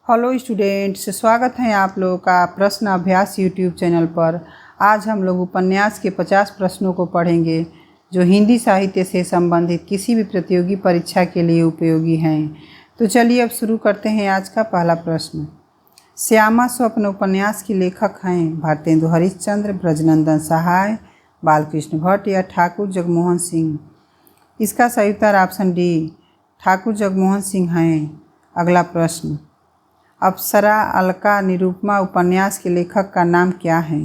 Hello students, स्वागत है आप लोगों का प्रश्न अभ्यास यूट्यूब चैनल पर। आज हम लोग उपन्यास के 50 प्रश्नों को पढ़ेंगे जो हिंदी साहित्य से संबंधित किसी भी प्रतियोगी परीक्षा के लिए उपयोगी हैं। तो चलिए अब शुरू करते हैं। आज का पहला प्रश्न, श्यामा स्वप्न उपन्यास के लेखक हैं भारतेंदु हरिश्चंद्र, ब्रजनंदन सहाय, बालकृष्ण भट्ट या ठाकुर जगमोहन सिंह। इसका सही उत्तर ऑप्शन डी, ठाकुर जगमोहन सिंह हैं। अगला प्रश्न, अप्सरा, अलका, निरुपमा उपन्यास के लेखक का नाम क्या है?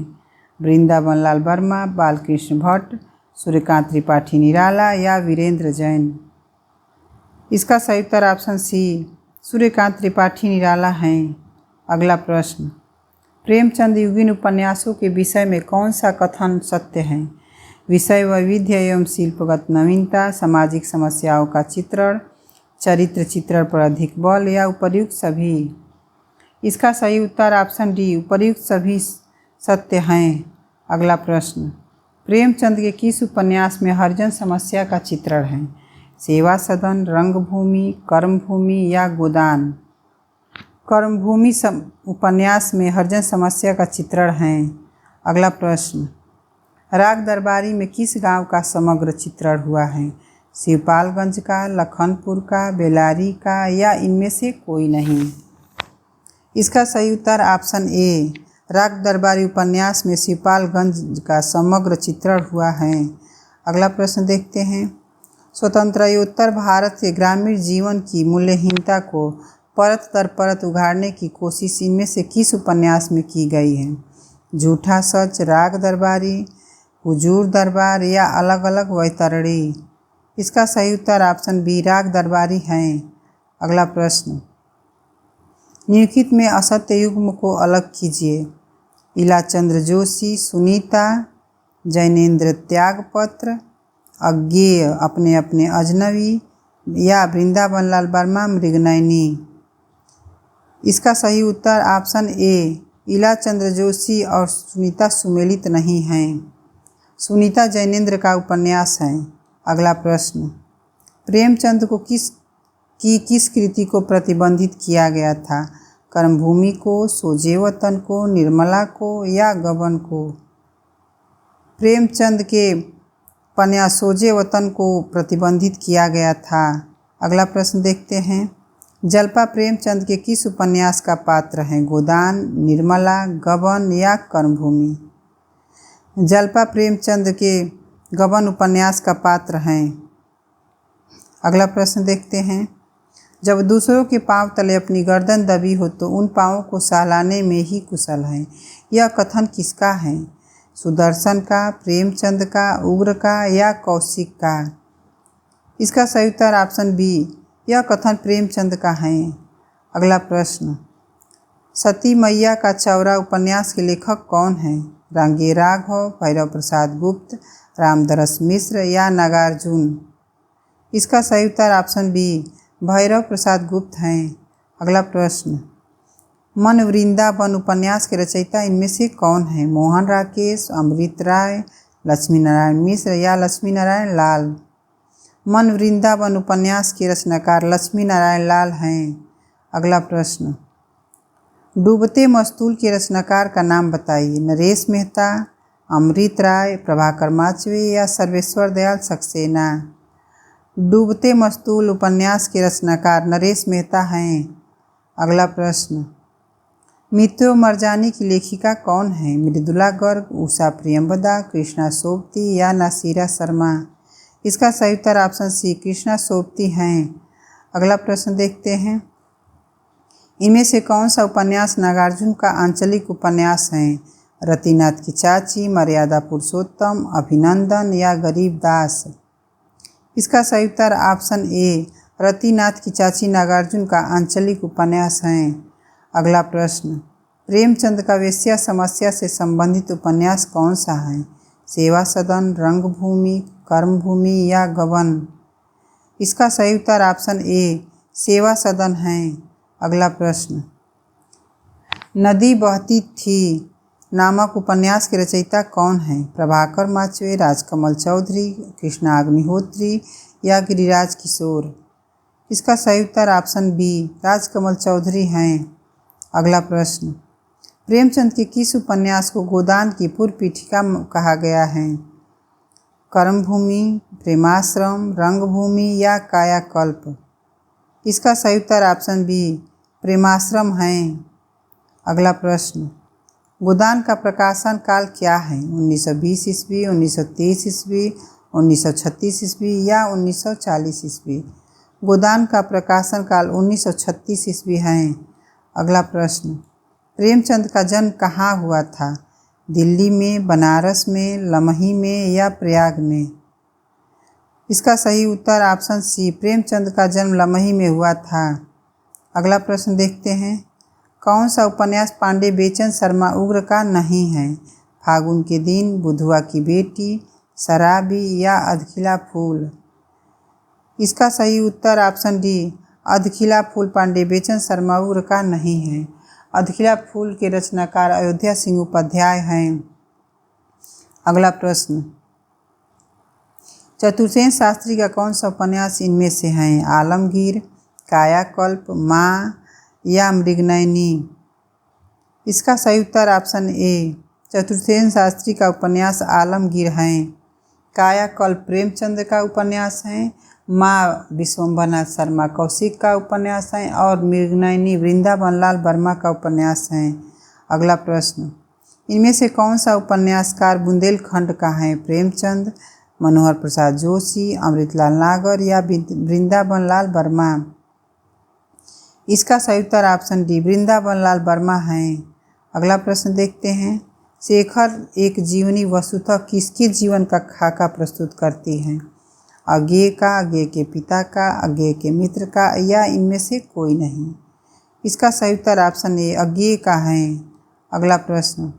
वृंदावन लाल वर्मा, बालकृष्ण भट्ट, सूर्यकांत त्रिपाठी निराला या वीरेंद्र जैन। इसका सही उत्तर ऑप्शन सी, सूर्यकांत त्रिपाठी निराला हैं। अगला प्रश्न, प्रेमचंद युगीन उपन्यासों के विषय में कौन सा कथन सत्य है? विषय वैविध्य एवं शिल्पगत नवीनता, सामाजिक समस्याओं का चित्रण, चरित्र चित्रण पर अधिक बल या उपर्युक्त सभी। इसका सही उत्तर ऑप्शन डी, उपर्युक्त सभी सत्य हैं। अगला प्रश्न, प्रेमचंद के किस उपन्यास में हरिजन समस्या का चित्रण है? सेवा सदन, रंगभूमि, कर्मभूमि या गोदान। कर्मभूमि उपन्यास में हरिजन समस्या का चित्रण है। अगला प्रश्न, राग दरबारी में किस गांव का समग्र चित्रण हुआ है? शिवपालगंज का, लखनपुर का, बेलारी का या इनमें से कोई नहीं। इसका सही उत्तर ऑप्शन ए, राग दरबारी उपन्यास में शिवपालगंज का समग्र चित्रण हुआ है। अगला प्रश्न देखते हैं, स्वतंत्रयोत्तर भारत के ग्रामीण जीवन की मूल्यहीनता को परत दर परत उघाड़ने की कोशिश इनमें से किस उपन्यास में की गई है? झूठा सच, राग दरबारी, हुजूर दरबार या अलग अलग वैतरणी। इसका सही उत्तर ऑप्शन बी, राग दरबारी हैं। अगला प्रश्न, निम्नलिखित में असत्य युग्म को अलग कीजिए। इलाचंद्र जोशी, सुनीता, जैनेन्द्र त्यागपत्र, अज्ञेय, अपने अपने अजनबी या वृंदावन लाल वर्मा, मृगनयनी। इसका सही उत्तर ऑप्शन ए, इलाचंद्र जोशी और सुनीता सुमेलित नहीं हैं। सुनीता जैनेन्द्र का उपन्यास है। अगला प्रश्न, प्रेमचंद को किस कृति को प्रतिबंधित किया गया था? कर्मभूमि को, सोजे वतन को, निर्मला को या गबन को। प्रेमचंद के उपन्यास सोजे वतन को प्रतिबंधित किया गया था। अगला प्रश्न देखते हैं, जल्पा प्रेमचंद के किस उपन्यास का पात्र है? गोदान, निर्मला, गबन या कर्मभूमि। जल्पा प्रेमचंद के गबन उपन्यास का पात्र हैं। अगला प्रश्न देखते हैं, जब दूसरों के पांव तले अपनी गर्दन दबी हो तो उन पांवों को सहलाने में ही कुशल है। यह कथन किसका है? सुदर्शन का, प्रेमचंद का, उग्र का या कौशिक का। इसका सही उत्तर ऑप्शन बी, यह कथन प्रेमचंद का है। अगला प्रश्न, सती मैया का चौरा उपन्यास के लेखक कौन है? रांगे राघव, भैरव प्रसाद गुप्त, रामदरस मिश्र या नागार्जुन। इसका सही उत्तर ऑप्शन बी, भैरव प्रसाद गुप्त हैं। अगला प्रश्न, मन वृंदावन उपन्यास के रचयिता इनमें से कौन है? मोहन राकेश, अमृत राय, लक्ष्मी नारायण मिश्र या लक्ष्मी नारायण लाल। मन वृंदावन उपन्यास के रचनाकार लक्ष्मी नारायण लाल हैं। अगला प्रश्न, डूबते मस्तूल के रचनाकार का नाम बताइए। नरेश मेहता, अमृत राय, प्रभाकर माचवे या सर्वेश्वर दयाल सक्सेना। डूबते मस्तूल उपन्यास के रचनाकार नरेश मेहता हैं। अगला प्रश्न, मित्रों मरजानी की लेखिका कौन है? मृदुला गर्ग, उषा प्रियंवदा, कृष्णा सोबती या नासिरा शर्मा। इसका सही उत्तर ऑप्शन सी, कृष्णा सोबती हैं। अगला प्रश्न देखते हैं, इनमें से कौन सा उपन्यास नागार्जुन का आंचलिक उपन्यास है? रतिनाथ की चाची, मर्यादा पुरुषोत्तम, अभिनंदन या गरीब दास। इसका सही उत्तर ऑप्शन ए, रतिनाथ की चाची नागार्जुन का आंचलिक उपन्यास है। अगला प्रश्न, प्रेमचंद का वेश्या समस्या से संबंधित उपन्यास कौन सा है? सेवा सदन, रंगभूमि, कर्मभूमि या गबन। इसका सही उत्तर ऑप्शन ए, सेवा सदन है। अगला प्रश्न, नदी बहती थी नामक उपन्यास के रचयिता कौन है? प्रभाकर माचवे, राजकमल चौधरी, कृष्णा अग्निहोत्री या गिरिराज किशोर। इसका सही उत्तर ऑप्शन बी, राजकमल चौधरी हैं। अगला प्रश्न, प्रेमचंद के किस उपन्यास को गोदान की पूर्व पीठिका कहा गया है? कर्मभूमि, प्रेमाश्रम, रंगभूमि या कायाकल्प? इसका सही उत्तर ऑप्शन बी प्रेमाश्रम है। अगला प्रश्न, गोदान का प्रकाशन काल क्या है? 1920 ईस्वी, 1923 ईस्वी, 1936 ईस्वी या 1940 ईस्वी? गोदान का प्रकाशन काल 1936 ईस्वी है। अगला प्रश्न, प्रेमचंद का जन्म कहाँ हुआ था? दिल्ली में, बनारस में, लमही में या प्रयाग में? इसका सही उत्तर ऑप्शन सी प्रेमचंद का जन्म लमही में हुआ था। अगला प्रश्न देखते हैं, कौन सा उपन्यास पांडे बेचन शर्मा उग्र का नहीं है? फागुन के दिन, बुधवा की बेटी, शराबी या अधखिला फूल? इसका सही उत्तर ऑप्शन डी अधखिला फूल पांडे बेचन शर्मा उग्र का नहीं है। अधखिला फूल के रचनाकार अयोध्या सिंह उपाध्याय हैं। अगला प्रश्न, चतुर्सेन शास्त्री का कौन सा उपन्यास इनमें से है? आलमगीर, कायाकल्प, माँ या मृगनयनी? इसका सही उत्तर ऑप्शन ए चतुर्सेन शास्त्री का उपन्यास आलमगीर है। कायाकल्प प्रेमचंद का उपन्यास है, माँ विश्वम्भरनाथ शर्मा कौशिक का उपन्यास है और मृगनयनी वृंदावन लाल वर्मा का उपन्यास है। अगला प्रश्न, इनमें से कौन सा उपन्यासकार बुंदेलखंड का है? प्रेमचंद, मनोहर प्रसाद जोशी, अमृतलाल नागर या वृंदावन लाल वर्मा? इसका सही उत्तर ऑप्शन डी वृंदावन लाल वर्मा है। अगला प्रश्न देखते हैं, शेखर एक जीवनी वस्तुतः किसके जीवन का खाका प्रस्तुत करती है? अज्ञेय का, अज्ञेय के पिता का, अज्ञेय के मित्र का या इनमें से कोई नहीं? इसका सही उत्तर ऑप्शन ए अज्ञेय का है। अगला प्रश्न,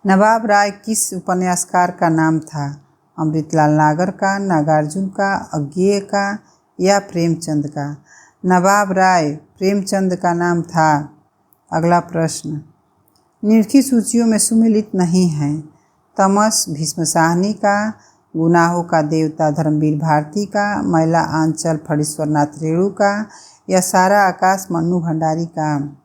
नवाब राय किस उपन्यासकार का नाम था? अमृतलाल नागर का, नागार्जुन का, अज्ञेय का या प्रेमचंद का? नवाब राय प्रेमचंद का नाम था। अगला प्रश्न, निम्नलिखित सूचियों में सुमेलित नहीं है। तमस भीष्म साहनी का, गुनाहों का देवता धर्मवीर भारती का, मैला आंचल फणीश्वरनाथ रेणु का या सारा आकाश मन्नू भंडारी का?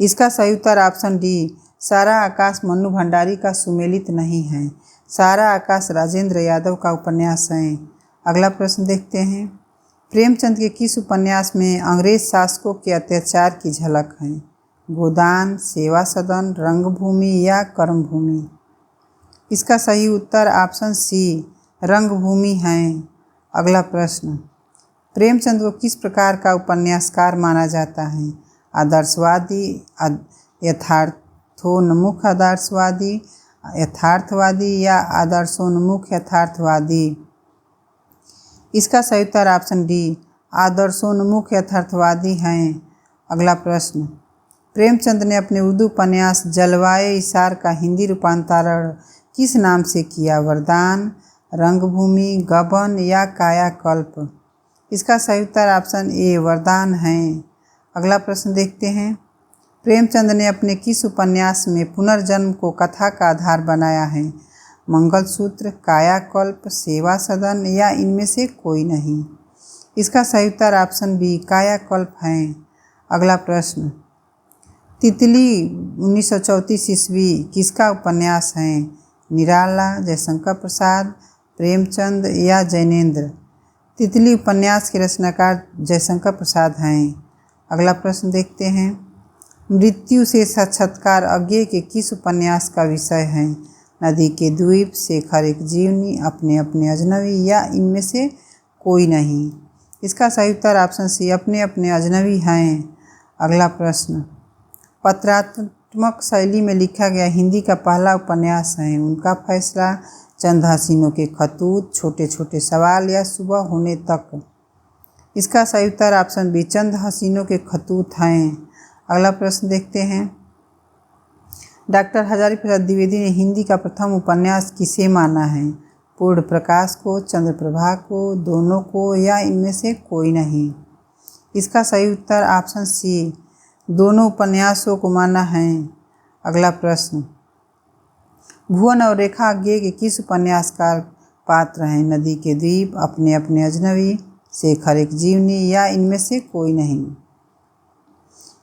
इसका सही उत्तर ऑप्शन डी सारा आकाश मन्नू भंडारी का सुमेलित नहीं है। सारा आकाश राजेंद्र यादव का उपन्यास है। अगला प्रश्न देखते हैं, प्रेमचंद के किस उपन्यास में अंग्रेज शासकों के अत्याचार की झलक है? गोदान, सेवा सदन, रंगभूमि या कर्मभूमि? इसका सही उत्तर ऑप्शन सी रंगभूमि है। अगला प्रश्न, प्रेमचंद को किस प्रकार का उपन्यासकार माना जाता है? आदर्शवादी, यथार्थोन्मुख आदर्शवादी, यथार्थवादी या आदर्शोन्मुख यथार्थवादी? इसका सही उत्तर ऑप्शन डी आदर्शोन्मुख यथार्थवादी हैं। अगला प्रश्न, प्रेमचंद ने अपने उर्दू उपन्यास जलवाए इशार का हिंदी रूपांतरण किस नाम से किया? वरदान, रंगभूमि, गबन या कायाकल्प? इसका सही उत्तर ऑप्शन ए वरदान है। अगला प्रश्न देखते हैं, प्रेमचंद ने अपने किस उपन्यास में पुनर्जन्म को कथा का आधार बनाया है? मंगलसूत्र, कायाकल्प, सेवा सदन या इनमें से कोई नहीं? इसका सही उत्तर ऑप्शन बी कायाकल्प है। अगला प्रश्न, तितली 1934 ईस्वी किसका उपन्यास है? निराला, जयशंकर प्रसाद, प्रेमचंद या जैनेन्द्र? तितली उपन्यास के रचनाकार जयशंकर प्रसाद हैं। अगला प्रश्न देखते हैं, मृत्यु से साक्षात्कार अज्ञेय के किस उपन्यास का विषय है? नदी के द्वीप, शेखर एक जीवनी, अपने अपने अजनबी या इनमें से कोई नहीं? इसका सही उत्तर ऑप्शन सी अपने अपने अजनबी हैं। अगला प्रश्न, पत्रात्मक शैली में लिखा गया हिंदी का पहला उपन्यास है? उनका फैसला, चंद हसीनों के खतूत, छोटे छोटे सवाल या सुबह होने तक? इसका सही उत्तर ऑप्शन बी चंद हसीनों के खतूत हैं। अगला प्रश्न देखते हैं, डॉक्टर हजारी प्रसाद द्विवेदी ने हिंदी का प्रथम उपन्यास किसे माना है? पूर्ण प्रकाश को, चंद्र प्रभा को, दोनों को या इनमें से कोई नहीं? इसका सही उत्तर ऑप्शन सी दोनों उपन्यासों को माना है। अगला प्रश्न, भुवन और रेखा अज्ञेय के किस उपन्यास का पात्र हैं? नदी के द्वीप, अपने अपने अजनबी, शेखर एक जीवनी या इनमें से कोई नहीं?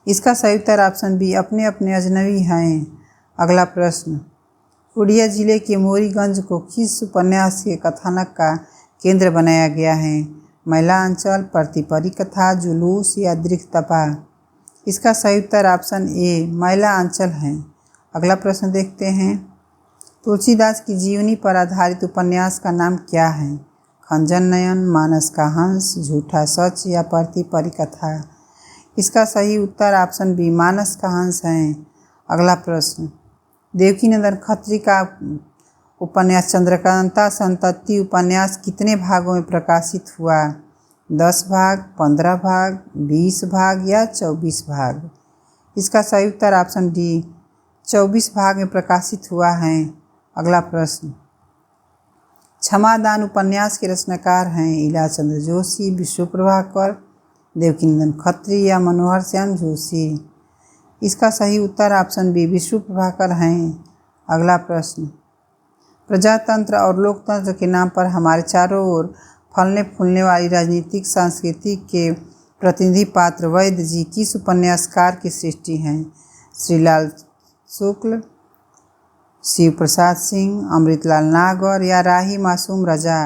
इसका सही उत्तर ऑप्शन बी अपने अपने अजनबी हैं। अगला प्रश्न, उड़िया जिले के मोरीगंज को किस उपन्यास के कथानक का केंद्र बनाया गया है? महिला अंचल, प्रतिपरी कथा, जुलूस या दृक्तपा? इसका सही उत्तर ऑप्शन ए महिला अंचल है। अगला प्रश्न देखते हैं, तुलसीदास की जीवनी पर आधारित उपन्यास का नाम क्या है? खंजन नयन, मानस का हंस, झूठा सच या प्रतिपरी कथा? इसका सही उत्तर ऑप्शन बी मानस का हंस है। अगला प्रश्न, देवकीनंदन खत्री का उपन्यास चंद्रकांता संतति उपन्यास कितने भागों में प्रकाशित हुआ? 10 भाग, 15 भाग, 20 भाग या 24 भाग? इसका सही उत्तर ऑप्शन डी 24 भाग में प्रकाशित हुआ है। अगला प्रश्न, क्षमादान उपन्यास के रचनाकार हैं इलाचंद्र जोशी, विष्णु प्रभाकर, देवकीनंदन खत्री या मनोहर श्याम जोशी? इसका सही उत्तर ऑप्शन बी विष्णु प्रभाकर हैं। अगला प्रश्न, प्रजातंत्र और लोकतंत्र के नाम पर हमारे चारों ओर फलने फूलने वाली राजनीतिक संस्कृति के प्रतिनिधि पात्र वैद्य जी किस उपन्यासकार की सृष्टि हैं? श्रीलाल शुक्ल, शिव प्रसाद सिंह, अमृतलाल नागर या राही मासूम रजा?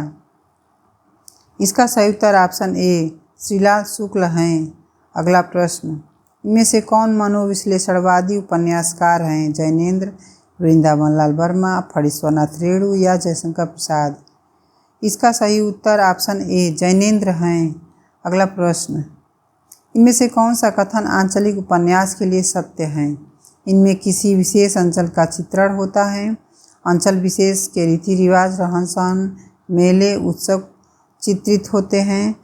इसका सही उत्तर ऑप्शन ए श्रीलाल शुक्ल हैं। अगला प्रश्न, इनमें से कौन मनोविश्लेषणवादी उपन्यासकार हैं? जैनेन्द्र, वृंदावन लाल वर्मा, फणीश्वरनाथ रेणु या जयशंकर प्रसाद? इसका सही उत्तर ऑप्शन ए जैनेन्द्र हैं। अगला प्रश्न, इनमें से कौन सा कथन आंचलिक उपन्यास के लिए सत्य है? इनमें किसी विशेष अंचल का चित्रण होता है, अंचल विशेष के रीति रिवाज, रहन सहन, मेले, उत्सव चित्रित होते हैं,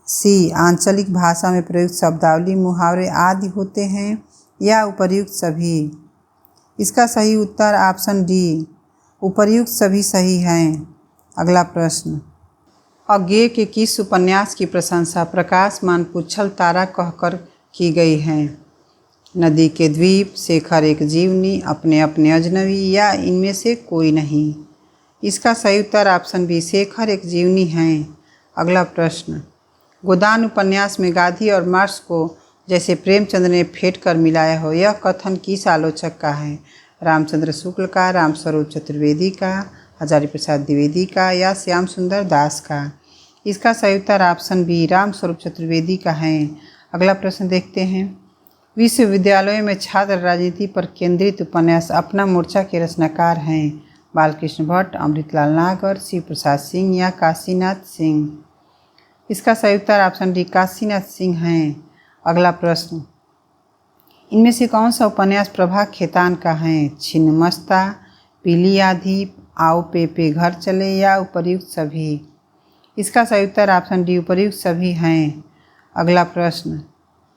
सी आंचलिक भाषा में प्रयुक्त शब्दावली, मुहावरे आदि होते हैं या उपर्युक्त सभी? इसका सही उत्तर ऑप्शन डी उपर्युक्त सभी सही हैं। अगला प्रश्न, अज्ञेय के किस उपन्यास की प्रशंसा प्रकाशमान पुच्छल तारा कहकर की गई है? नदी के द्वीप, शेखर एक जीवनी, अपने अपने अजनबी या इनमें से कोई नहीं? इसका सही उत्तर ऑप्शन बी शेखर एक जीवनी है। अगला प्रश्न, गोदान उपन्यास में गांधी और मार्क्स को जैसे प्रेमचंद्र ने फेंट कर मिलाया हो, यह कथन किस आलोचक का है? रामचंद्र शुक्ल का, रामस्वरूप चतुर्वेदी का, हजारी प्रसाद द्विवेदी का या श्याम सुंदर दास का? इसका सही उत्तर ऑप्शन बी रामस्वरूप चतुर्वेदी का है। अगला प्रश्न देखते हैं, विश्वविद्यालयों में छात्र राजनीति पर केंद्रित उपन्यास अपना मोर्चा के रचनाकार हैं? बालकृष्ण भट्ट, अमृतलाल नागर, शिव प्रसाद सिंह या काशीनाथ सिंह? इसका सही उत्तर ऑप्शन डी काशीनाथ सिंह हैं। अगला प्रश्न, इनमें से कौन सा उपन्यास प्रभा खेतान का है? छिन्नमस्ता, पीली आधी, आओ पे घर चले या उपर्युक्त सभी? इसका सही उत्तर ऑप्शन डी उपर्युक्त सभी हैं। अगला प्रश्न,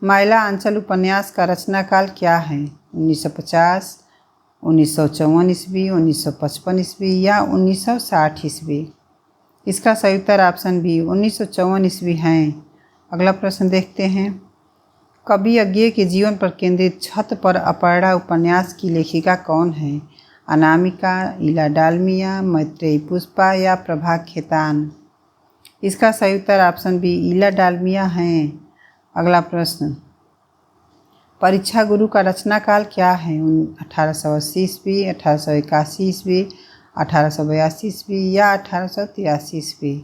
महिला अंचल उपन्यास का रचनाकाल क्या है? 1950, 1954 ईस्वी, 1955 ईस्वी या 1960 ईस्वी? इसका सही उत्तर ऑप्शन बी 1954 ईस्वी हैं। अगला प्रश्न देखते हैं, कवि अज्ञेय के जीवन पर केंद्रित छत पर अपराड़ा उपन्यास की लेखिका कौन है? अनामिका, इला डालमिया, मैत्रेयी पुष्पा या प्रभा खेतान? इसका सही उत्तर ऑप्शन बी इला डालमिया हैं। अगला प्रश्न, परीक्षा गुरु का रचनाकाल क्या है? 1880 ईस्वी, 1881 ईस्वी, 1882 ईस्वी या 1883 ईस्वी?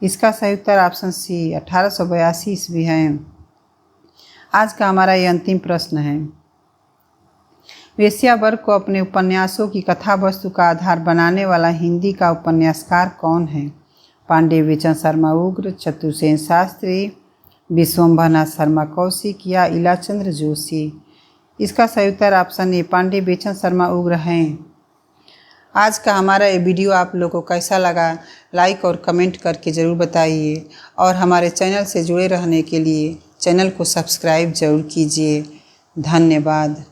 इसका सही उत्तर ऑप्शन सी 1882 ईस्वी है। आज का हमारा ये अंतिम प्रश्न है, वेश्या वर्ग को अपने उपन्यासों की कथा वस्तु का आधार बनाने वाला हिंदी का उपन्यासकार कौन है? पांडे बेचन शर्मा उग्र, चतुर्सेन शास्त्री, विश्वम्भरनाथ शर्मा कौशिक या इलाचंद्र जोशी? इसका सही उत्तर ऑप्शन ए पांडे बेचन शर्मा उग्र हैं। आज का हमारा ये वीडियो आप लोगों को कैसा लगा, लाइक और कमेंट करके ज़रूर बताइए और हमारे चैनल से जुड़े रहने के लिए चैनल को सब्सक्राइब ज़रूर कीजिए। धन्यवाद।